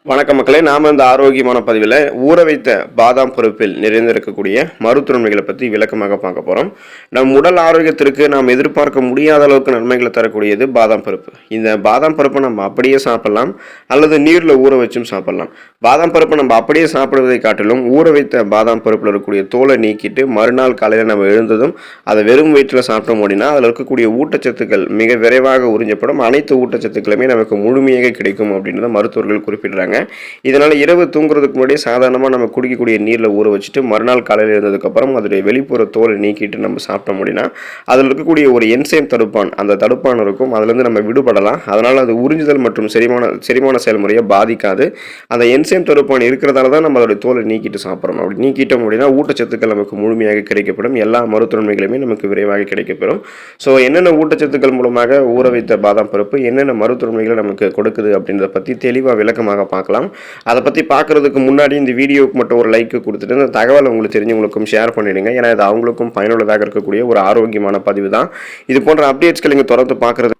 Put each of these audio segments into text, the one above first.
வணக்கம் மக்களே, நாம இந்த ஆரோக்கியமான பதிவில் ஊற வைத்த பாதாம் பருப்பில் நிறைந்திருக்கக்கூடிய மருத்துவமைகளை பற்றி விளக்கமாக பார்க்க போகிறோம். நம் உடல் ஆரோக்கியத்திற்கு நாம் எதிர்பார்க்க முடியாத அளவுக்கு நன்மைகளை தரக்கூடியது பாதாம் பருப்பு. இந்த பாதாம் பருப்பை நம்ம அப்படியே சாப்பிடலாம் அல்லது நீரில் ஊற வச்சும் சாப்பிடலாம். பாதாம் பருப்பை நம்ம அப்படியே சாப்பிடுவதை காட்டிலும் ஊற வைத்த பாதாம் பருப்பில் இருக்கக்கூடிய தோலை நீக்கிட்டு மறுநாள் காலையில் நம்ம எழுந்ததும் அதை வெறும் வயிற்றில் சாப்பிட்டோம் அப்படின்னா அதில் இருக்கக்கூடிய ஊட்டச்சத்துக்கள் மிக விரைவாக உறிஞ்சப்படும். அனைத்து ஊட்டச்சத்துக்களுமே நமக்கு முழுமையாக கிடைக்கும் அப்படின்றத மருத்துவர்கள் குறிப்பிடுறாங்க. இதனால் இரவு தூங்குறதுக்கு முன்னாடியே சாதாரணமாக நம்ம குடிக்கக்கூடிய நீரில் ஊற வச்சுட்டு மறுநாள் காலையில் இருந்ததுக்கப்புறம் அதோடைய வெளிப்புற தோலை நீக்கிட்டு நம்ம சாப்பிட்டோம் அப்படின்னா அதில் இருக்கக்கூடிய ஒரு என்சைம் தடுப்பான், அந்த தடுப்பான் இருக்கும், அதுலேருந்து நம்ம விடுபடலாம். அதனால் அது உறிஞ்சுதல் மற்றும் செரிமான செயல்முறையை பாதிக்காது. அந்த என்சைம் தடுப்பான் இருக்கிறதால தான் நம்ம அதோடைய தோலை நீக்கிட்டு சாப்பிட்றோம். அப்படி நீக்கிட்டோம் அப்படின்னா ஊட்டச்சத்துக்கள் நமக்கு முழுமையாக கிடைக்கப்படும். எல்லா மருத்துவமைகளுமே நமக்கு விரைவாக கிடைக்கப்பெறும். ஸோ என்னென்ன ஊட்டச்சத்துக்கள் மூலமாக ஊற வைத்த பாதாம் பருப்பு என்னென்ன மருத்துவமைகளை நமக்கு கொடுக்குது அப்படின்றத பற்றி தெளிவாக விளக்கமாக பார்க்கலாம். அதை பற்றி பார்க்குறதுக்கு முன்னாடி இந்த வீடியோவுக்கு மட்டும் ஒரு லைக் கொடுத்துட்டு இந்த தகவலை உங்களுக்கு தெரிஞ்சவங்களுக்கும் ஷேர் பண்ணிடுங்க. ஏன்னா இது அவங்களுக்கும் பயனுள்ளதாக இருக்கக்கூடிய ஒரு ஆரோக்கியமான பதிவு தான். இது போன்ற அப்டேட்ஸ்கள் நீங்கள் தொடர்ந்து பார்க்குறது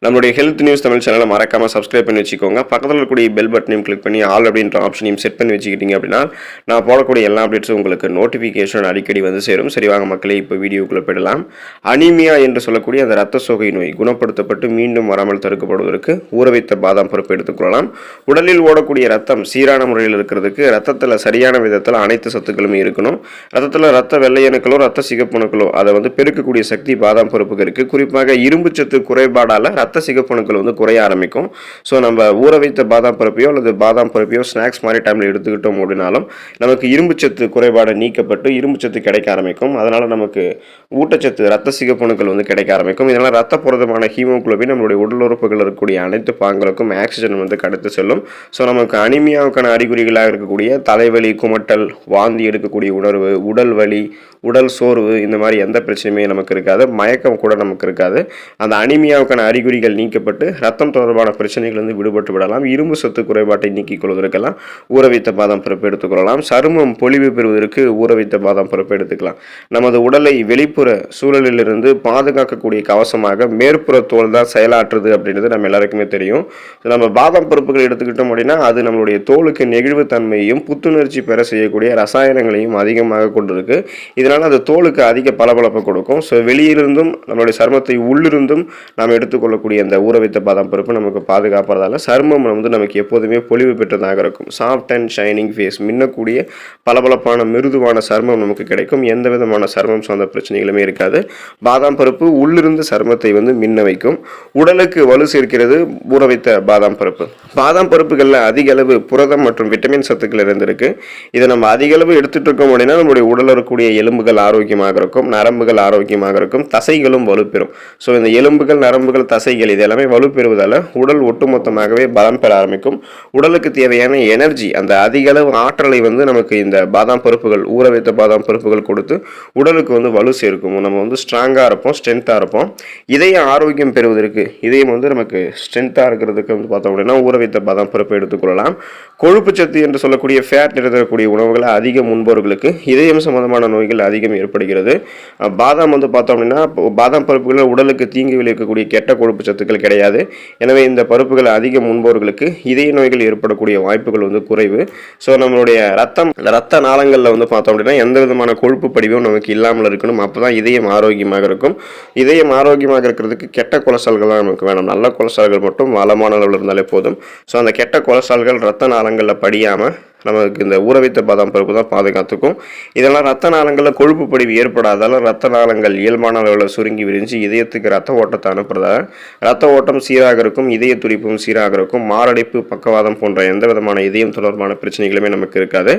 நம்மளுடைய ஹெல்த் நியூஸ் தமிழ் சேனலை மறக்காமல் சப்ஸ்கிரைப் பண்ணி வச்சுக்கோங்க. பக்கத்தில் இருக்கக்கூடிய பெல் பட்டனையும் கிளிக் பண்ணி ஆல் அப்படின்ற ஆப்ஷனையும் செட் பண்ணி வச்சுக்கிட்டீங்க அப்படின்னா நான் போடக்கூடிய எல்லா அப்டேட்ஸும் உங்களுக்கு நோட்டிஃபிகேஷன் அடிக்கடி வந்து சேரும். சரிவாங்க மக்களே, இப்போ வீடியோக்குள்ளே போயிடலாம். அனீமியா என்று சொல்லக்கூடிய அந்த ரத்த சோகை நோய் குணப்படுத்தப்பட்டு மீண்டும் வராமல் தடுக்கப்படுவதற்கு ஊற வைத்த பாதாம் பருப்பு எடுத்துக்கொள்ளலாம். உடலில் ஓடக்கூடிய ரத்தம் சீரான முறையில் இருக்கிறதுக்கு ரத்தத்தில் சரியான விதத்தில் அனைத்து சத்துக்களுமே இருக்கணும். ரத்தத்தில் ரத்த வெள்ளையணுக்களோ ரத்த சிகப்பணுக்களோ அதை பெருக்கக்கூடிய சக்தி பாதாம் பருப்புக்கு இருக்குது. குறிப்பாக இரும்பு சத்து குறைபாடால் ரத்த சிகப்பணுக்கள் குறைய ஆரம்பிக்கும். ஸோ நம்ம ஊற வைத்த பாதாம் பருப்பையோ அல்லது பாதாம் பருப்பையோ ஸ்நாக்ஸ் மாதிரி டைமில் எடுத்துக்கிட்டோம் அப்படின்னாலும் நமக்கு இரும்பு சத்து குறைபாடு நீக்கப்பட்டு இரும்பு சத்து கிடைக்க ஆரம்பிக்கும். அதனால் நமக்கு ஊட்டச்சத்து ரத்த சிகப்பணுக்கள் கிடைக்க ஆரம்பிக்கும். இதனால் ரத்த புரதமான ஹீமோகுளோபின் நம்மளுடைய உடல் உறுப்புகள் இருக்கக்கூடிய அனைத்து பாகங்களுக்கும் ஆக்சிஜன் கடத்து செல்லும். ஸோ நமக்கு அனிமியாவுக்கான அறிகுறிகளாக இருக்கக்கூடிய தலைவலி, குமட்டல், வாந்தி எடுக்கக்கூடிய உணர்வு, உடல் வலி, உடல் சோர்வு, இந்த மாதிரி எந்த பிரச்சனையுமே நமக்கு இருக்காது. மயக்கம் கூட நமக்கு இருக்காது. அந்த அனிமியாவுக்கான அறிகுறிகள் நீக்கப்பட்டு ரத்தம் தொடர்பான பிரச்சனைகள் விடுபட்டு விடலாம். இரும்பு சத்து குறைபாட்டை நீக்கிக் கொள்வதற்கெல்லாம் ஊற வைத்த பாதாம் பருப்பு எடுத்துக்கொள்ளலாம். சருமம் பொலிவு பெறுவதற்கு ஊற வைத்த பாதாம் பருப்பு எடுத்துக்கலாம். நமது உடலை வெளிப்புற சூழலிலிருந்து பாதுகாக்கக்கூடிய கவசமாக மேற்புற தோல் தான் செயலாற்றுது அப்படின்றது நம்ம எல்லாருக்குமே தெரியும். நம்ம பாதாம் பருப்புகள் எடுத்துக்கிட்டோம் அப்படின்னா அது நம்மளுடைய தோலுக்கு நெகிழ்வு தன்மையையும் புத்துணர்ச்சி பெற செய்யக்கூடிய ரசாயனங்களையும் அதிகமாக கொண்டிருக்கு. இதனால் அது தோலுக்கு அதிக பளபளப்பு கொடுக்கும். ஸோ வெளியிலிருந்தும் நம்மளுடைய சருமத்தை உள்ளிருந்தும் நாம் எடுத்துக்கொள்ளக்கூடிய அந்த ஊற வைத்த பாதாம் பருப்பு நமக்கு பாதுகாப்பதால சருமம் நமக்கு எப்போதுமே பொலிவு பெற்றதாக இருக்கும். சாஃப்ட் அண்ட் ஷைனிங் ஃபேஸ், மின்னக்கூடிய பளபளப்பான மிருதுவான சருமம் நமக்கு கிடைக்கும். எந்த விதமான சருமம் சார்ந்த பிரச்சனைகளுமே இருக்காது. பாதாம் பருப்பு உள்ளிருந்து சருமத்தை மின்ன வைக்கும். உடலுக்கு வலு சேர்க்கிறது ஊற வைத்த பாதாம் பருப்பு. பாதாம் பருப்புகளில் அதிக அளவு புரதம் மற்றும் விட்டமின் சத்துக்கள் இருந்திருக்கு. இதை நம்ம அதிக அளவு எடுத்துட்டு இருக்கோம் அப்படின்னா நம்மளுடைய உடலில் இருக்கக்கூடிய எலும்புகள் ஆரோக்கியமாக இருக்கும், நரம்புகள் ஆரோக்கியமாக இருக்கும், தசைகளும் வலுப்பெறும். ஸோ இந்த எலும்புகள், நரம்புகள், தசைகள் இது எல்லாமே வலுப்பெறுவதால் உடல் ஒட்டுமொத்தமாகவே பலம் பெற ஆரம்பிக்கும். உடலுக்கு தேவையான எனர்ஜி, அந்த அதிக அளவு ஆற்றலை நமக்கு இந்த பாதாம் பருப்புகள், ஊற வைத்த பாதாம் பருப்புகள் கொடுத்து உடலுக்கு வலு சேர்க்கும். நம்ம ஸ்ட்ராங்காக இருப்போம், ஸ்ட்ரென்த்தாக இருப்போம். இதய ஆரோக்கியம் பெறுவதற்கு, இதயம் நமக்கு ஸ்ட்ரென்த்தாக இருக்கிறதுக்கு பார்த்தோம் அப்படின்னா ஊற வைத்த பாதாம் பருப்பை எடுத்துக்கொள்ளலாம். கொழுப்பு சத்து என்று சொல்லக்கூடிய ஃபேட் நிறைந்தக்கூடிய உணவுகளை அதிகம் உண்பவர்களுக்கு இதயம் சம்பந்தமான நோய்கள் அதிகம் ஏற்படுகிறது. பாதாம் பார்த்தோம் அப்படின்னா பாதாம் பருப்புகள் உடலுக்கு தீங்கு விளைவிக்கக்கூடிய கெட்ட கொழுப்பு சத்துக்கள் கிடையாது. எனவே இந்த பருப்புகள் அதிகம் உண்பவர்களுக்கு இதய நோய்கள் ஏற்படக்கூடிய வாய்ப்புகள் குறைவு. ஸோ நம்மளுடைய ரத்த நாளங்களில் பார்த்தோம் அப்படின்னா எந்த விதமான கொழுப்பு படிவும் நமக்கு இல்லாமல் இருக்கணும். அப்போ தான் இதயம் ஆரோக்கியமாக இருக்கும். இதயம் ஆரோக்கியமாக இருக்கிறதுக்கு கெட்ட கொலஸ்ட்ரால்கள் தான் நமக்கு வேணும். நல்ல கொலஸ்ட்ரால்கள் மட்டும் வளமான அளவில் இருந்தாலே போதும். ஸோ அந்த கெட்ட கொலஸ்ட்ரால்கள் ரத்த நாளங்களில் படியாமல் நமக்கு இந்த ஊற வைத்த பாதாம் பருப்பு தான் பாதுகாத்துக்கும். இதெல்லாம் ரத்த நாளங்களில் கொழுப்பு படிவு ஏற்படாதால ரத்த நாளங்கள் இயல்பான அளவில் சுருங்கி விரிஞ்சு இதயத்துக்கு ரத்த ஓட்டத்தை அனுப்புறதால ரத்த ஓட்டம் சீராக இருக்கும், இதய துடிப்பும் சீராக இருக்கும். மாரடைப்பு, பக்கவாதம் போன்ற எந்த விதமான இதயம் தொடர்பான பிரச்சனைகளுமே நமக்கு இருக்காது.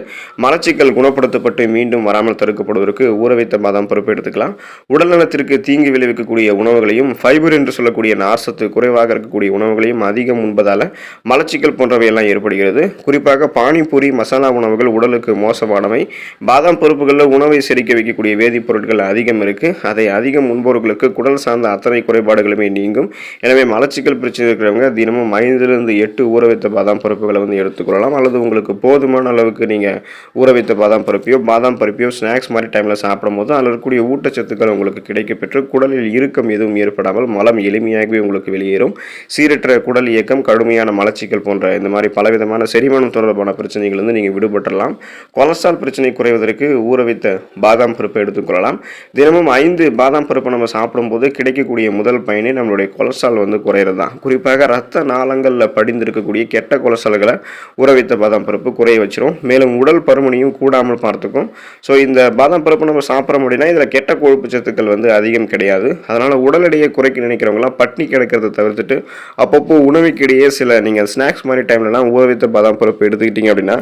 மலச்சிக்கல் குணப்படுத்தப்பட்டு மீண்டும் வராமல் தடுக்கப்படுவதற்கு ஊற வைத்த பாதாம் பருப்பு எடுத்துக்கலாம். உடல்நலத்திற்கு தீங்கு விளைவிக்கக்கூடிய உணவுகளையும் ஃபைபர் என்று சொல்லக்கூடிய நார்சத்து குறைவாக இருக்கக்கூடிய உணவுகளையும் அதிகம் உண்பதால் மலச்சிக்கல் போன்றவையெல்லாம் ஏற்படுகிறது. குறிப்பாக பானிபூரி, மசாலா உணவுகள் உடலுக்கு மோசமானவை. பாதாம் பருப்புகளில் உணவை செரிக்க வைக்கக்கூடிய வேதிப்பொருட்கள் அதிகம் இருக்குது. அதை அதிகம் உண்பவர்களுக்கு குடல் சார்ந்த அத்தனை குறைபாடுகளுமே நீங்கும். எனவே மலச்சிக்கல் பிரச்சனை இருக்கிறவங்க தினமும் 5லிருந்து 8 ஊற வைத்த பாதாம் பருப்புகளை வந்து எடுத்துக்கொள்ளலாம். அல்லது உங்களுக்கு போதுமான அளவுக்கு நீங்கள் ஊற வைத்த பாதாம் பருப்பையோ ஸ்நாக்ஸ் மாதிரி டைமில் சாப்பிடும் போது அதில் இருக்கக்கூடிய ஊட்டச்சத்துக்கள் உங்களுக்கு கிடைக்கப்பெற்று குடலில் இறுக்கம் எதுவும் ஏற்படாமல் மலம் எளிமையாகவே உங்களுக்கு வெளியேறும். சீரற்ற குடல் இயக்கம், கடுமையான மலச்சிக்கல் போன்ற இந்த மாதிரி பலவிதமான செரிமானம் தொடர்பான பிரச்சனைகள் வந்து நீங்கள் விடுபட்டுடலாம். கொலஸ்ட்ரால் பிரச்சனை குறைவதற்கு ஊற வைத்த பாதாம் பருப்பை எடுத்துக்கொள்ளலாம். தினமும் 5 பாதாம் பருப்பை நம்ம சாப்பிடும்போது கிடைக்கக்கூடிய முதல் பயனே நம்மளுடைய கொலஸ்ட்ரால் வந்து குறையிறது தான். குறிப்பாக ரத்த நாளங்களில் படிந்திருக்கக்கூடிய கெட்ட கொலஸ்ட்ரால்களை ஊற வைத்த பாதாம் பருப்பு குறைய வச்சிரும். மேலும் உடல் பருமனையும் கூடாமல் பார்த்துக்கும். ஸோ இந்த பாதாம் பருப்பு நம்ம சாப்பிட முடியும்னா இதில் கெட்ட கொழுப்பு சத்துக்கள் வந்து அதிகம் கிடையாது. அதனால் உடல் எடையை குறைக்க நினைக்கிறவங்களாம் பட்னி கிடக்கிறத தவிர்த்துட்டு அப்பப்போ உணவுக்கிடையே சில நீங்கள் ஸ்நாக்ஸ் மாதிரி டைம்லலாம் ஊற வைத்த பாதாம் பருப்பு எடுத்துக்கிட்டீங்க அப்படின்னா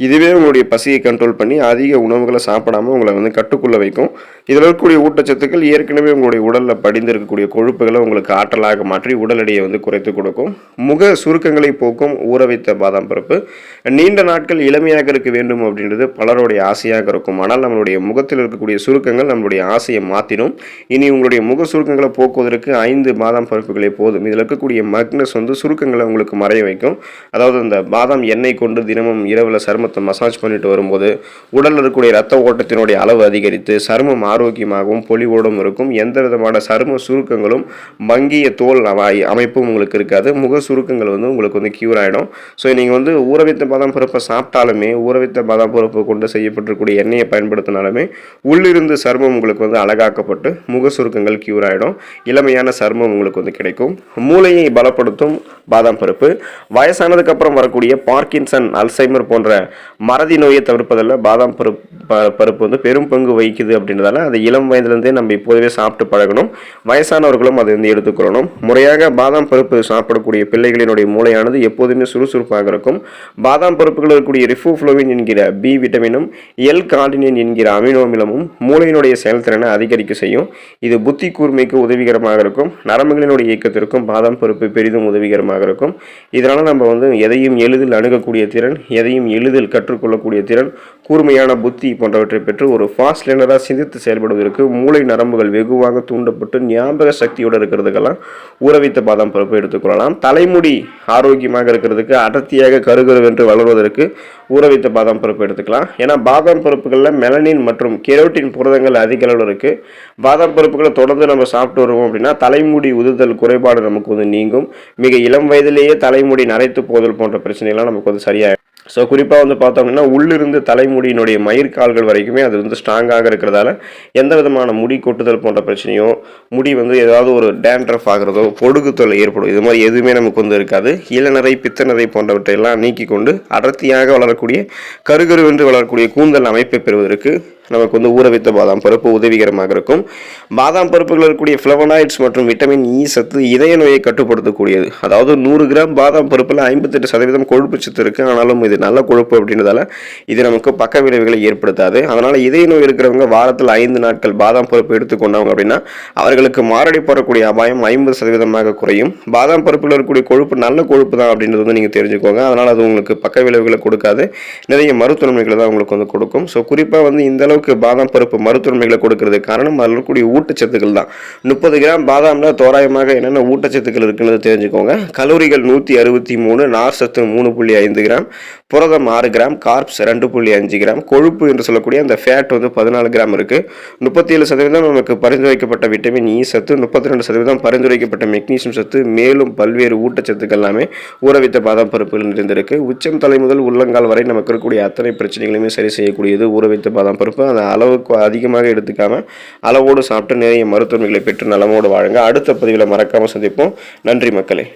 இதுவே உங்களுடைய பசியை கண்ட்ரோல் பண்ணி அதிக உணவுகளை சாப்பிடாமல் உங்களை வந்து கட்டுக்குள்ளே வைக்கும். இதில் இருக்கக்கூடிய ஊட்டச்சத்துக்கள் ஏற்கனவே உங்களுடைய உடலில் படிந்திருக்கக்கூடிய கொழுப்புகளை உங்களுக்கு ஆற்றலாக மாற்றி உடல் எடையை வந்து குறைத்து கொடுக்கும். முக சுருக்கங்களை போக்கும் ஊற வைத்த பாதாம் பருப்பு. நீண்ட நாட்கள் இளமையாக இருக்க வேண்டும் அப்படின்றது பலருடைய ஆசையாக இருக்கும். ஆனால் நம்மளுடைய முகத்தில் இருக்கக்கூடிய சுருக்கங்கள் நம்மளுடைய ஆசையை மாற்றிடும். இனி உங்களுடைய முக சுருக்கங்களை போக்குவதற்கு 5 பாதாம் பருப்புகளே போதும். இதில் இருக்கக்கூடிய மக்னஸ் வந்து சுருக்கங்களை உங்களுக்கு மறைய வைக்கும். அதாவது அந்த பாதாம் எண்ணெய் கொண்டு தினமும் இரவில் சருமத்தை மசாஜ் பண்ணிட்டு வரும்போது உடலில் இருக்கக்கூடிய ரத்த ஓட்டத்தினுடைய அளவு அதிகரித்து சருமம் ஆரோக்கியமாகவும் பொலிவோடும் இருக்கும். எந்த விதமான சரும சுருக்கங்களும் மங்கிய தோல் அமைப்பும் உங்களுக்கு இருக்காது. முக சுருக்கங்கள் வந்து உங்களுக்கு வந்து கியூர் ஆகிடும். ஸோ நீங்கள் வந்து ஊற வைத்த பாதாம் பருப்பை சாப்பிட்டாலுமே ஊற வைத்த பாதாம் பருப்பை கொண்டு செய்யப்பட்டிருக்கூடிய எண்ணெயை பயன்படுத்தினாலுமே உள்ளிருந்து சருமம் உங்களுக்கு வந்து அழகாக்கப்பட்டு முக சுருக்கங்கள் கியூர் ஆகிடும். இளமையான சருமம் உங்களுக்கு வந்து கிடைக்கும். மூளையை பலப்படுத்தும் பாதாம் பருப்பு. வயசானதுக்கு அப்புறம் வரக்கூடிய பார்க்கின்சன், அல்சைமர் போன்ற மறதி நோயை தவிர்ப்பதில் பாதாம் பருப்பு வந்து பெரும் பங்கு வகிக்குது அப்படின்றதால அதை இளம் வயதிலிருந்தே நம்ம இப்போதே சாப்பிட்டு பழகணும். வயசானவர்களும் அதை வந்து எடுத்துக்கொள்ளணும். முறையாக பாதாம் பருப்பு சாப்பிடக்கூடிய பிள்ளைகளினுடைய மூளையானது எப்போதுமே சுறுசுறுப்பாக இருக்கும். பாதாம் பருப்புகள் இருக்கக்கூடிய ரிஃபோஃப்ளோவின் என்கிற பி விட்டமினும் எல்-கார்னிடின் என்கிற அமினோ அமிலமும் மூளையினுடைய செயல்திறனை அதிகரிக்க செய்யும். இது புத்தி கூர்மைக்கு உதவிகரமாக இருக்கும். நரம்புகளினுடைய இயக்கத்திற்கும் பாதாம் பருப்பு பெரிதும் உதவிகரமாக இருக்கும். இதனால் நம்ம வந்து எதையும் எளிதில் அணுகக்கூடிய திறன், எதையும் எளிதில் கற்றுக்கொள்ளக்கூடிய திறன், கூர்மையான புத்தி போன்றவற்றை பெற்று ஒரு ஃபாஸ்ட் லேர்னராக சிந்தித்து செயல்படுவதற்கு மூளை நரம்புகள் வெகுவாக தூண்டப்பட்டு ஞாபக சக்தியோடு இருக்கிறதுக்கெல்லாம் ஊற வைத்த பாதாம் பருப்பை எடுத்துக்கொள்ளலாம். தலைமுடி ஆரோக்கியமாக இருக்கிறதுக்கு, அடர்த்தியாக கருகருவென்று வளர்வதற்கு ஊற வைத்த பாதாம் பருப்பு எடுத்துக்கலாம். ஏன்னா பாதாம் பருப்புகளில் மெலனின் மற்றும் கெரோட்டின் புரதங்கள் அதிக அளவில் இருக்குது. பாதாம் பருப்புகளை தொடர்ந்து நம்ம சாப்பிட்டு வருவோம் அப்படின்னா தலைமுடி உதுதல் குறைபாடு நமக்கு வந்து நீங்கும். மிக இளம் வயதிலேயே தலைமுடி நரைத்து போதல் போன்ற பிரச்சனைகள்லாம் நமக்கு வந்து சரியாகும். ஸோ குறிப்பாக வந்து பார்த்தோம் அப்படின்னா உள்ளிருந்து தலைமுடியினுடைய மயிர்கால்கள் வரைக்குமே அது வந்து ஸ்ட்ராங்காக இருக்கிறதால எந்த விதமான முடி கொட்டுதல் போன்ற பிரச்சனையோ, முடி வந்து ஏதாவது ஒரு டேண்ட்ரஃப் ஆகிறதோ, பொடுகு தொல்லை ஏற்படும், இது மாதிரி எதுவுமே நமக்கு வந்து இருக்காது. இளநரை, பித்தநரை போன்றவற்றையெல்லாம் நீக்கி கொண்டு அடர்த்தியாக வளரக்கூடிய கருகருவென்று வளரக்கூடிய கூந்தல் அமைப்பை பெறுவதற்கு நமக்கு வந்து ஊற வைத்த பாதாம் பருப்பு உதவிகரமாக இருக்கும். பாதாம் பருப்புகள் இருக்கக்கூடிய ஃப்ளவனாய்ட்ஸ் மற்றும் விட்டமின் இ சத்து இதய நோயை கட்டுப்படுத்தக்கூடியது. அதாவது 100 கிராம் பாதாம் பருப்பில் 58% கொழுப்பு சத்து இருக்குது. ஆனாலும் இது நல்ல கொழுப்பு அப்படின்றதால இது நமக்கு பக்க விளைவுகளை ஏற்படுத்தாது. அதனால் இதய நோய் இருக்கிறவங்க வாரத்தில் 5 நாட்கள் பாதாம் பருப்பு எடுத்துக்கொண்டவங்க அப்படின்னா அவர்களுக்கு மாரடைப்பு வரக்கூடிய அபாயம் 50% குறையும். பாதாம் பருப்பில் இருக்கக்கூடிய கொழுப்பு நல்ல கொழுப்பு தான் அப்படின்றது வந்து நீங்கள் தெரிஞ்சுக்கோங்க. அதனால் அது உங்களுக்கு பக்க விளைவுகளை கொடுக்காது, நிறைய மருத்துவ நன்மைகளை தான் உங்களுக்கு வந்து கொடுக்கும். ஸோ குறிப்பாக வந்து இந்த அளவுக்கு பாதாம் பருப்பு மருத்துவமைகளை கொடுக்கிறது காரணம் அதில் இருக்கக்கூடிய ஊட்டச்சத்துக்கள் தான். 30 கிராம் பாதாம்ல தோராயமாக என்னென்ன ஊட்டச்சத்துக்கள் இருக்குன்னு தெரிஞ்சுக்கோங்க. கலோரிகள் 163, நார் சத்து 3.5 கிராம், புரதம் 6 கிராம், கார்ப்ஸ் 2.5 கிராம், கொழுப்பு என்று சொல்லக்கூடிய அந்த ஃபேட் வந்து 14 கிராம் இருக்கு. 37% நமக்கு பரிந்துரைக்கப்பட்ட விட்டமின் இ சத்து, 32% பரிந்துரைக்கப்பட்ட மெக்னீசியம் சத்து, மேலும் பல்வேறு ஊட்டச்சத்துக்கள் எல்லாமே ஊற வைத்த பாதாம் பருப்புகள் நிறைந்திருக்கு. உச்சம் தலை முதல் உள்ளங்கால் வரை நமக்கு இருக்கக்கூடிய அத்தனை பிரச்சனைகளையுமே சரி செய்யக்கூடியது ஊற வைத்த பாதாம் பருப்பு. அந்த அளவுக்கு அதிகமாக எடுத்துக்காம அளவோடு சாப்பிட்டு நிறைய மருத்துவமைகளை பெற்று நலமோடு வாழுங்க. அடுத்த பதிவில் மறக்காமல் சந்திப்போம். நன்றி மக்களே.